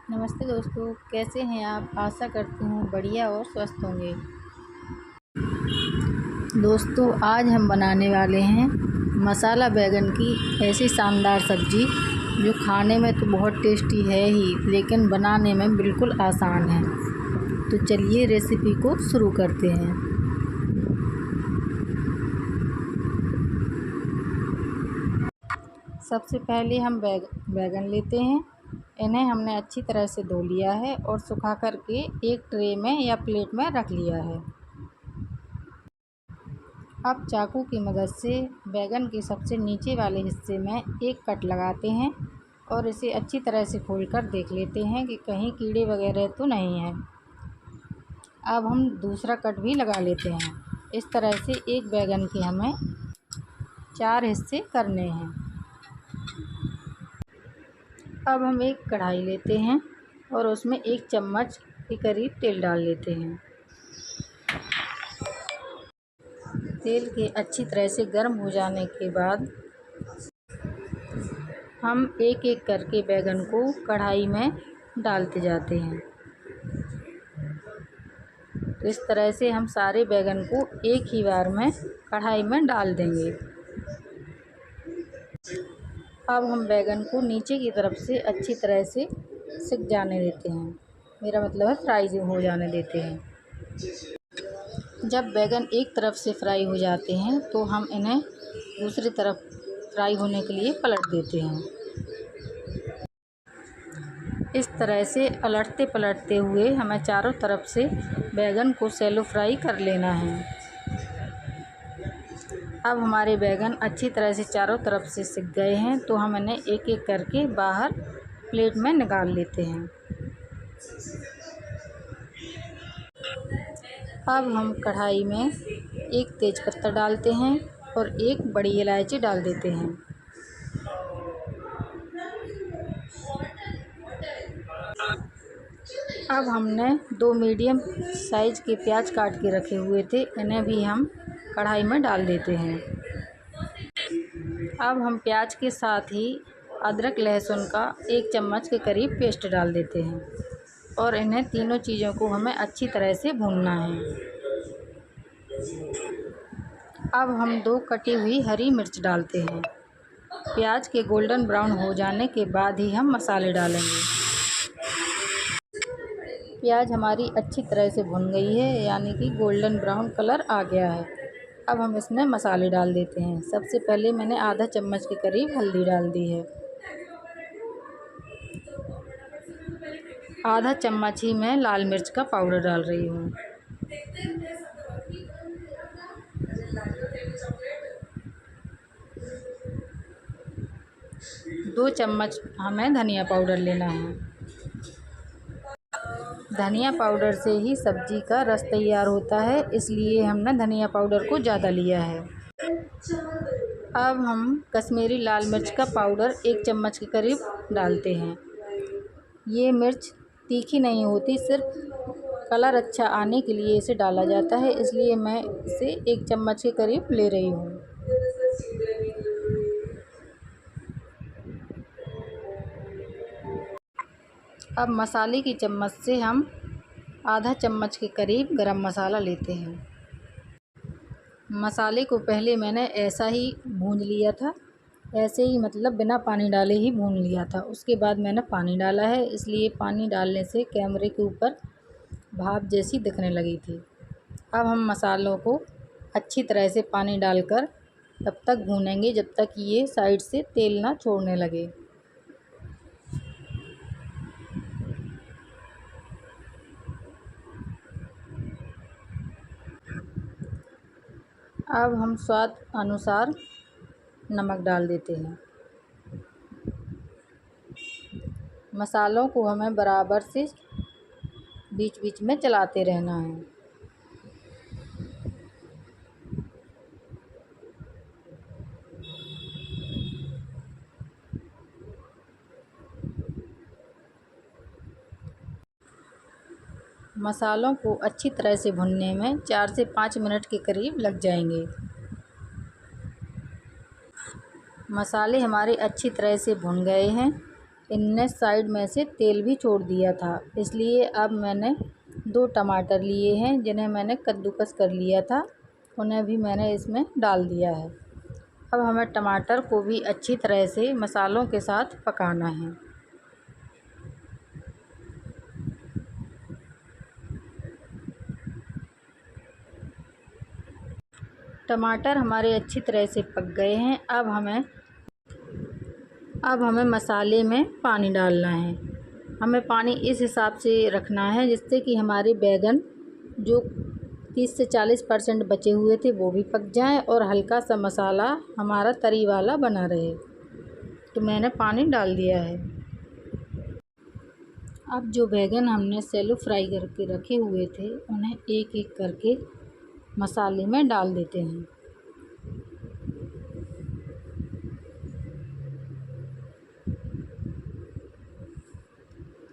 नमस्ते दोस्तों, कैसे हैं आप। आशा करती हूँ बढ़िया और स्वस्थ होंगे। दोस्तों, आज हम बनाने वाले हैं मसाला बैगन की ऐसी शानदार सब्ज़ी जो खाने में तो बहुत टेस्टी है ही, लेकिन बनाने में बिल्कुल आसान है। तो चलिए रेसिपी को शुरू करते हैं। सबसे पहले हम बैगन लेते हैं। इन्हें हमने अच्छी तरह से धो लिया है और सुखा करके एक ट्रे में या प्लेट में रख लिया है। अब चाकू की मदद से बैगन के सबसे नीचे वाले हिस्से में एक कट लगाते हैं और इसे अच्छी तरह से खोलकर देख लेते हैं कि कहीं कीड़े वगैरह तो नहीं हैं। अब हम दूसरा कट भी लगा लेते हैं। इस तरह से एक बैगन के हमें 4 हिस्से करने हैं। अब हम एक कढ़ाई लेते हैं और उसमें 1 चम्मच के करीब तेल डाल लेते हैं। तेल के अच्छी तरह से गर्म हो जाने के बाद हम एक एक करके बैगन को कढ़ाई में डालते जाते हैं। तो इस तरह से हम सारे बैगन को एक ही बार में कढ़ाई में डाल देंगे। अब हम बैगन को नीचे की तरफ से अच्छी तरह से सिक जाने देते हैं। मेरा मतलब है फ्राई हो जाने देते हैं। जब बैगन एक तरफ से फ्राई हो जाते हैं तो हम इन्हें दूसरी तरफ फ्राई होने के लिए पलट देते हैं। इस तरह से पलटते पलटते हुए हमें चारों तरफ से बैगन को शैलो फ्राई कर लेना है। अब हमारे बैगन अच्छी तरह से चारों तरफ से सिक गए हैं तो हम इन्हें एक एक करके बाहर प्लेट में निकाल लेते हैं। अब हम कढ़ाई में एक तेज़पत्ता डालते हैं और एक बड़ी इलायची डाल देते हैं। अब हमने 2 मीडियम साइज़ के प्याज काट के रखे हुए थे, इन्हें भी हम कढ़ाई में डाल देते हैं। अब हम प्याज के साथ ही अदरक लहसुन का 1 चम्मच के करीब पेस्ट डाल देते हैं और इन्हें तीनों चीज़ों को हमें अच्छी तरह से भूनना है। अब हम 2 कटी हुई हरी मिर्च डालते हैं। प्याज के गोल्डन ब्राउन हो जाने के बाद ही हम मसाले डालेंगे। प्याज हमारी अच्छी तरह से भुन गई है, यानी कि गोल्डन ब्राउन कलर आ गया है। अब हम इसमें मसाले डाल देते हैं। सबसे पहले मैंने आधा चम्मच के करीब हल्दी डाल दी है। आधा चम्मच ही मैं लाल मिर्च का पाउडर डाल रही हूँ। दो चम्मच हमें धनिया पाउडर लेना है। धनिया पाउडर से ही सब्ज़ी का रस तैयार होता है, इसलिए हमने धनिया पाउडर को ज़्यादा लिया है। अब हम कश्मीरी लाल मिर्च का पाउडर 1 चम्मच के करीब डालते हैं। ये मिर्च तीखी नहीं होती, सिर्फ कलर अच्छा आने के लिए इसे डाला जाता है, इसलिए मैं इसे 1 चम्मच के करीब ले रही हूँ। अब मसाले की चम्मच से हम आधा चम्मच के करीब गरम मसाला लेते हैं। मसाले को पहले मैंने ऐसा ही भून लिया था, ऐसे ही मतलब बिना पानी डाले ही भून लिया था। उसके बाद मैंने पानी डाला है, इसलिए पानी डालने से कैमरे के ऊपर भाप जैसी दिखने लगी थी। अब हम मसालों को अच्छी तरह से पानी डालकर तब तक भूनेंगे जब तक ये साइड से तेल ना छोड़ने लगे। अब हम स्वाद अनुसार नमक डाल देते हैं। मसालों को हमें बराबर से बीच बीच में चलाते रहना है। मसालों को अच्छी तरह से भुनने में 4 से 5 मिनट के करीब लग जाएंगे। मसाले हमारे अच्छी तरह से भुन गए हैं। इनने साइड में से तेल भी छोड़ दिया था। इसलिए अब मैंने 2 टमाटर लिए हैं जिन्हें मैंने कद्दूकस कर लिया था, उन्हें भी मैंने इसमें डाल दिया है। अब हमें टमाटर को भी अच्छी तरह से मसालों के साथ पकाना है। टमाटर हमारे अच्छी तरह से पक गए हैं। अब हमें मसाले में पानी डालना है। हमें पानी इस हिसाब से रखना है जिससे कि हमारे बैंगन जो 30 से 40% बचे हुए थे वो भी पक जाएं और हल्का सा मसाला हमारा तरी वाला बना रहे। तो मैंने पानी डाल दिया है। अब जो बैंगन हमने सैलो फ्राई करके रखे हुए थे उन्हें एक एक करके मसाले में डाल देते हैं।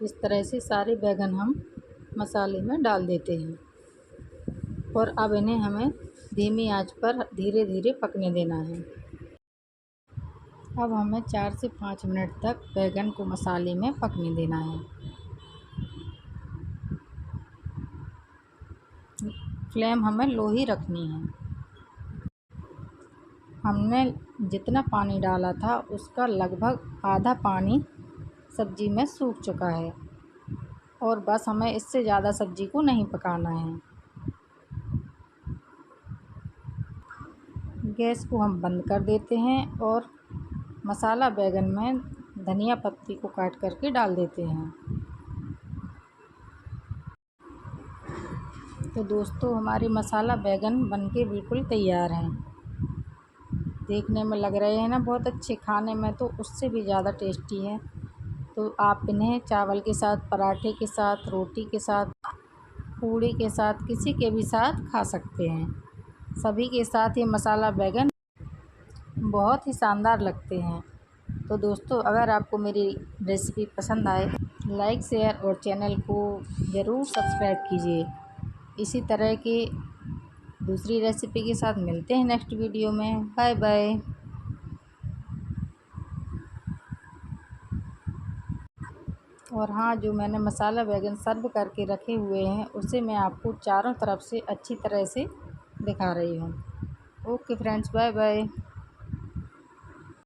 इस तरह से सारे बैंगन हम मसाले में डाल देते हैं और अब इन्हें हमें धीमी आंच पर धीरे धीरे पकने देना है। अब हमें 4 से 5 मिनट तक बैंगन को मसाले में पकने देना है। फ्लेम हमें लो ही रखनी है। हमने जितना पानी डाला था उसका लगभग आधा पानी सब्ज़ी में सूख चुका है और बस हमें इससे ज़्यादा सब्ज़ी को नहीं पकाना है। गैस को हम बंद कर देते हैं और मसाला बैंगन में धनिया पत्ती को काट करके डाल देते हैं। तो दोस्तों हमारे मसाला बैंगन बनके बिल्कुल तैयार हैं। देखने में लग रहे हैं ना बहुत अच्छे, खाने में तो उससे भी ज़्यादा टेस्टी है। तो आप इन्हें चावल के साथ, पराठे के साथ, रोटी के साथ, पूड़ी के साथ, किसी के भी साथ खा सकते हैं। सभी के साथ ये मसाला बैंगन बहुत ही शानदार लगते हैं। तो दोस्तों अगर आपको मेरी रेसिपी पसंद आए लाइक, शेयर और चैनल को ज़रूर सब्सक्राइब कीजिए। इसी तरह की दूसरी रेसिपी के साथ मिलते हैं नेक्स्ट वीडियो में। Bye bye. और हाँ, जो मैंने मसाला बैंगन सर्व करके रखे हुए हैं उसे मैं आपको चारों तरफ से अच्छी तरह से दिखा रही हूँ। Okay friends, bye bye.